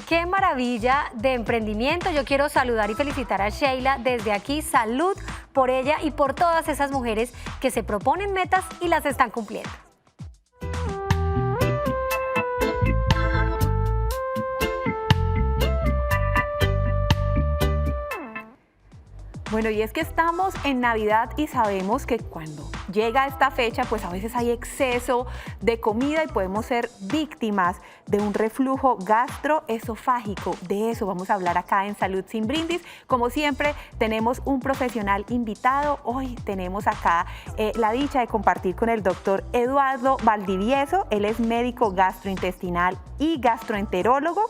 Qué maravilla de emprendimiento. Yo quiero saludar y felicitar a Sheila desde aquí. Salud por ella y por todas esas mujeres que se proponen metas y las están cumpliendo. Bueno, y es que estamos en Navidad y sabemos que cuando llega esta fecha, pues a veces hay exceso de comida y podemos ser víctimas de un reflujo gastroesofágico. De eso vamos a hablar acá en Salud sin Brindis. Como siempre, tenemos un profesional invitado. Hoy tenemos acá la dicha de compartir con el doctor Eduardo Valdivieso. Él es médico gastrointestinal y gastroenterólogo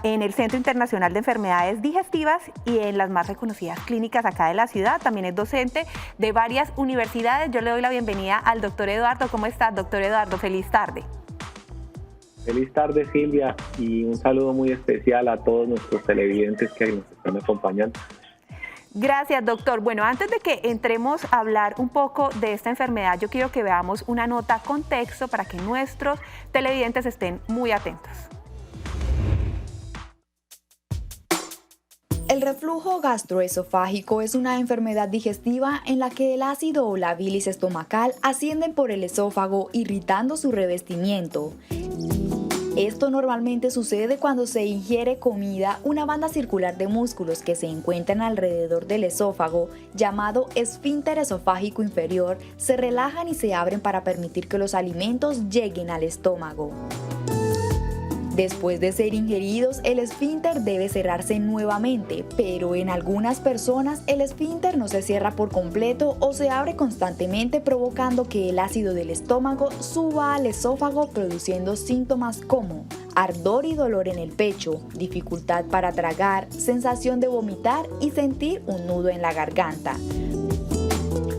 en el Centro Internacional de Enfermedades Digestivas y en las más reconocidas clínicas acá de la ciudad. También es docente de varias universidades. Yo le doy la bienvenida al doctor Eduardo. ¿Cómo estás, doctor Eduardo? Feliz tarde. Feliz tarde, Silvia, y un saludo muy especial a todos nuestros televidentes que nos están acompañando. Gracias, doctor. Bueno, antes de que entremos a hablar un poco de esta enfermedad, yo quiero que veamos una nota contexto para que nuestros televidentes estén muy atentos. El reflujo gastroesofágico es una enfermedad digestiva en la que el ácido o la bilis estomacal ascienden por el esófago, irritando su revestimiento. Esto normalmente sucede cuando se ingiere comida. Una banda circular de músculos que se encuentran alrededor del esófago, llamado esfínter esofágico inferior, se relajan y se abren para permitir que los alimentos lleguen al estómago. Después de ser ingeridos, el esfínter debe cerrarse nuevamente, pero en algunas personas el esfínter no se cierra por completo o se abre constantemente, provocando que el ácido del estómago suba al esófago, produciendo síntomas como ardor y dolor en el pecho, dificultad para tragar, sensación de vomitar y sentir un nudo en la garganta.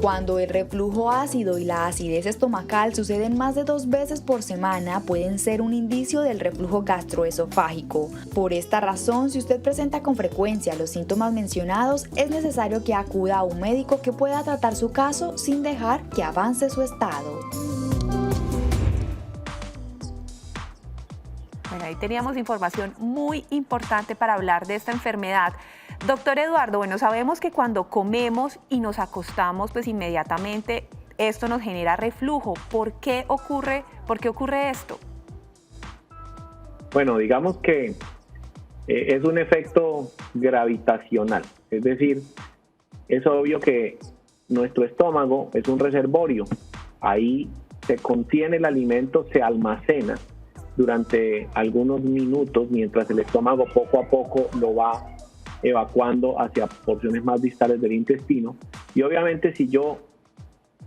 Cuando el reflujo ácido y la acidez estomacal suceden más de 2 veces por semana, pueden ser un indicio del reflujo gastroesofágico. Por esta razón, si usted presenta con frecuencia los síntomas mencionados, es necesario que acuda a un médico que pueda tratar su caso sin dejar que avance su estado. Bueno, ahí teníamos información muy importante para hablar de esta enfermedad. Doctor Eduardo, bueno, sabemos que cuando comemos y nos acostamos, pues inmediatamente esto nos genera reflujo. ¿Por qué ocurre esto? Bueno, digamos que es un efecto gravitacional, es decir, es obvio que nuestro estómago es un reservorio. Ahí se contiene el alimento, se almacena durante algunos minutos mientras el estómago poco a poco lo va evacuando hacia porciones más distales del intestino. Y obviamente si yo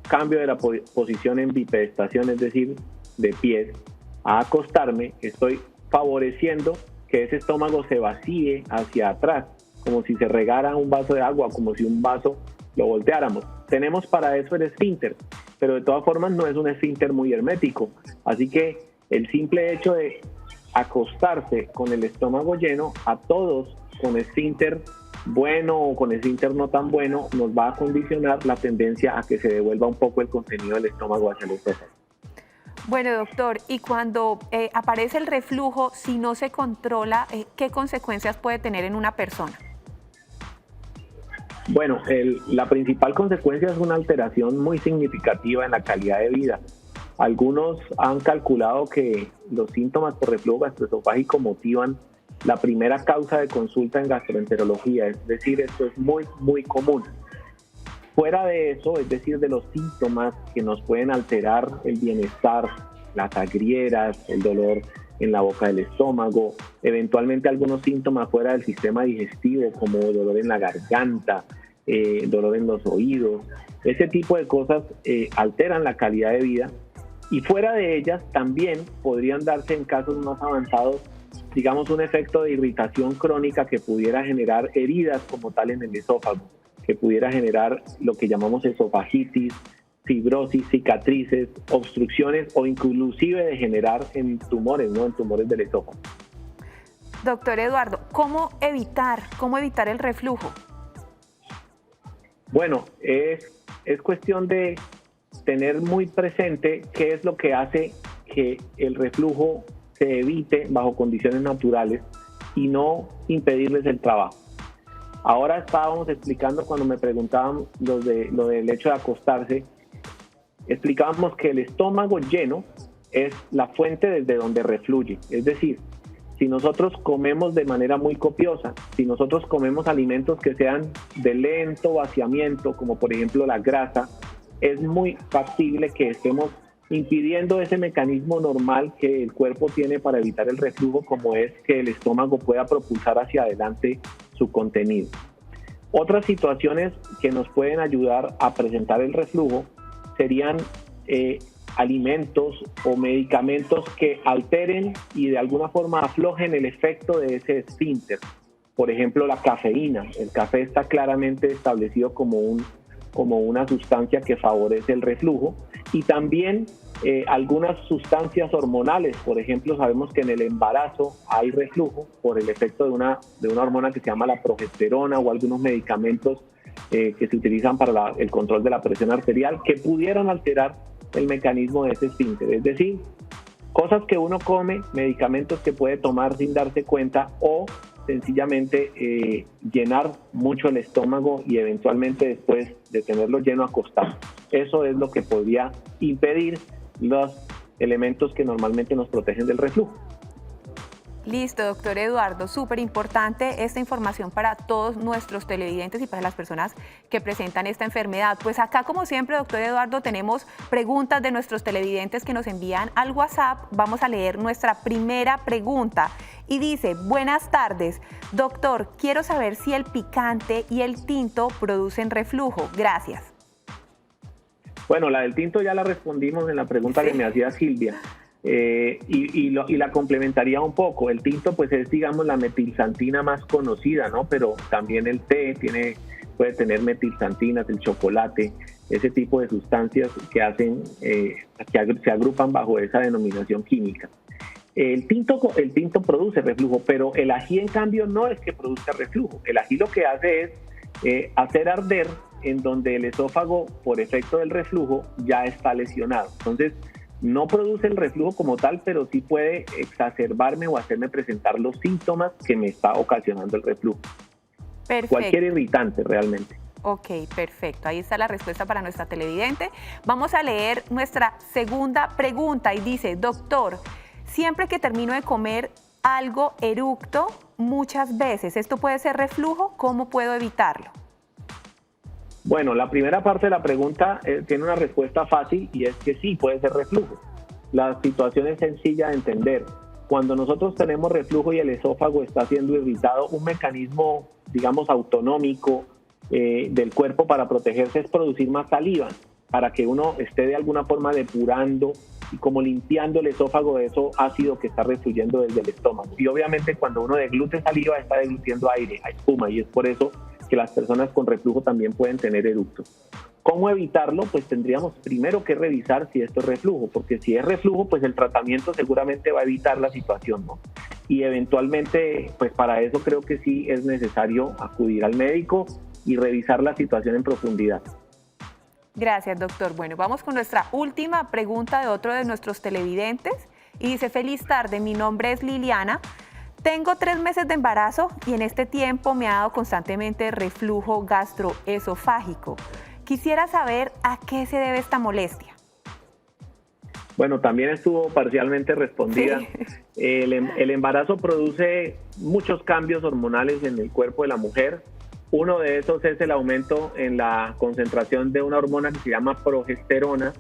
cambio de la posición en bipedestación, es decir, de pies, a acostarme, estoy favoreciendo que ese estómago se vacíe hacia atrás, como si se regara un vaso de agua, como si un vaso lo volteáramos. Tenemos para eso el esfínter, pero de todas formas no es un esfínter muy hermético, así que el simple hecho de acostarse con el estómago lleno, a todos con esfínter bueno o con esfínter no tan bueno, nos va a condicionar la tendencia a que se devuelva un poco el contenido del estómago hacia el esófago. Bueno, doctor, y cuando aparece el reflujo, si no se controla, ¿qué consecuencias puede tener en una persona? Bueno, la principal consecuencia es una alteración muy significativa en la calidad de vida. Algunos han calculado que los síntomas por reflujo gastroesofágico motivan la primera causa de consulta en gastroenterología, es decir, esto es muy, muy común. Fuera de eso, es decir, de los síntomas que nos pueden alterar el bienestar, las agrieras, el dolor en la boca del estómago, eventualmente algunos síntomas fuera del sistema digestivo como dolor en la garganta, dolor en los oídos, ese tipo de cosas alteran la calidad de vida. Y fuera de ellas también podrían darse en casos más avanzados, digamos, un efecto de irritación crónica que pudiera generar heridas como tal en el esófago, que pudiera generar lo que llamamos esofagitis, fibrosis, cicatrices, obstrucciones o inclusive degenerar en tumores, ¿no? En tumores del esófago. Doctor Eduardo, ¿cómo evitar el reflujo? Bueno, es cuestión de tener muy presente qué es lo que hace que el reflujo se evite bajo condiciones naturales y no impedirles el trabajo. Ahora estábamos explicando, cuando me preguntaban lo del hecho de acostarse, explicábamos que el estómago lleno es la fuente desde donde refluye. Es decir, si nosotros comemos de manera muy copiosa, si nosotros comemos alimentos que sean de lento vaciamiento, como por ejemplo la grasa, es muy factible que estemos impidiendo ese mecanismo normal que el cuerpo tiene para evitar el reflujo, como es que el estómago pueda propulsar hacia adelante su contenido. Otras situaciones que nos pueden ayudar a presentar el reflujo serían alimentos o medicamentos que alteren y de alguna forma aflojen el efecto de ese esfínter. Por ejemplo, la cafeína. El café está claramente establecido como una sustancia que favorece el reflujo, y también algunas sustancias hormonales. Por ejemplo, sabemos que en el embarazo hay reflujo por el efecto de una hormona que se llama la progesterona, o algunos medicamentos que se utilizan para el control de la presión arterial, que pudieran alterar el mecanismo de ese esfínter. Es decir, cosas que uno come, medicamentos que puede tomar sin darse cuenta, o sencillamente llenar mucho el estómago y eventualmente después de tenerlo lleno acostar. Eso es lo que podría impedir los elementos que normalmente nos protegen del reflujo. Listo, doctor Eduardo, súper importante esta información para todos nuestros televidentes y para las personas que presentan esta enfermedad. Pues acá, como siempre, doctor Eduardo, tenemos preguntas de nuestros televidentes que nos envían al WhatsApp. Vamos a leer nuestra primera pregunta y dice: buenas tardes, doctor, quiero saber si el picante y el tinto producen reflujo. Gracias. Bueno, la del tinto ya la respondimos en la pregunta que me hacía Silvia. Y la complementaría un poco. El tinto pues es, digamos, la metilxantina más conocida, ¿no? Pero también el té puede tener metilxantinas, el chocolate, ese tipo de sustancias que hacen, que se agrupan bajo esa denominación química. El tinto produce reflujo, pero el ají, en cambio, no es que produzca reflujo. El ají lo que hace es hacer arder en donde el esófago, por efecto del reflujo, ya está lesionado. Entonces, no produce el reflujo como tal, pero sí puede exacerbarme o hacerme presentar los síntomas que me está ocasionando el reflujo. Perfecto. Cualquier irritante realmente. Ok, perfecto. Ahí está la respuesta para nuestra televidente. Vamos a leer nuestra segunda pregunta y dice: doctor, siempre que termino de comer algo eructo muchas veces, ¿esto puede ser reflujo? ¿Cómo puedo evitarlo? Bueno, la primera parte de la pregunta tiene una respuesta fácil, y es que sí, puede ser reflujo. La situación es sencilla de entender. Cuando nosotros tenemos reflujo y el esófago está siendo irritado, un mecanismo, digamos, autonómico del cuerpo para protegerse es producir más saliva, para que uno esté de alguna forma depurando y como limpiando el esófago de eso ácido que está refluyendo desde el estómago. Y obviamente cuando uno deglute saliva, está deglutiendo aire, a espuma, y es por eso que las personas con reflujo también pueden tener eructos. ¿Cómo evitarlo? Pues tendríamos primero que revisar si esto es reflujo, porque si es reflujo, pues el tratamiento seguramente va a evitar la situación, ¿no? Y eventualmente, pues para eso creo que sí es necesario acudir al médico y revisar la situación en profundidad. Gracias, doctor. Bueno, vamos con nuestra última pregunta de otro de nuestros televidentes y dice: feliz tarde, mi nombre es Liliana. Tengo 3 meses de embarazo y en este tiempo me ha dado constantemente reflujo gastroesofágico. Quisiera saber a qué se debe esta molestia. Bueno, también estuvo parcialmente respondida. Sí. El embarazo produce muchos cambios hormonales en el cuerpo de la mujer. Uno de esos es el aumento en la concentración de una hormona que se llama progesterona,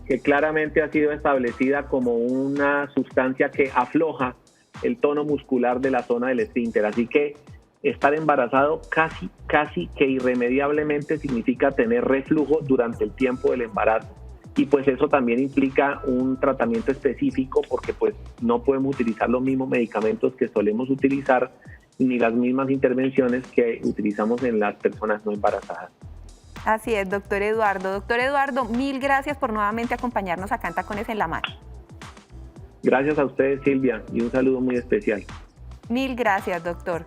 que claramente ha sido establecida como una sustancia que afloja el tono muscular de la zona del esfínter. Así que estar embarazado casi que irremediablemente significa tener reflujo durante el tiempo del embarazo. Y pues eso también implica un tratamiento específico, porque pues no podemos utilizar los mismos medicamentos que solemos utilizar ni las mismas intervenciones que utilizamos en las personas no embarazadas. Así es, doctor Eduardo. Doctor Eduardo, mil gracias por nuevamente acompañarnos acá en Tacones en la Mano. Gracias a ustedes, Silvia, y un saludo muy especial. Mil gracias, doctor.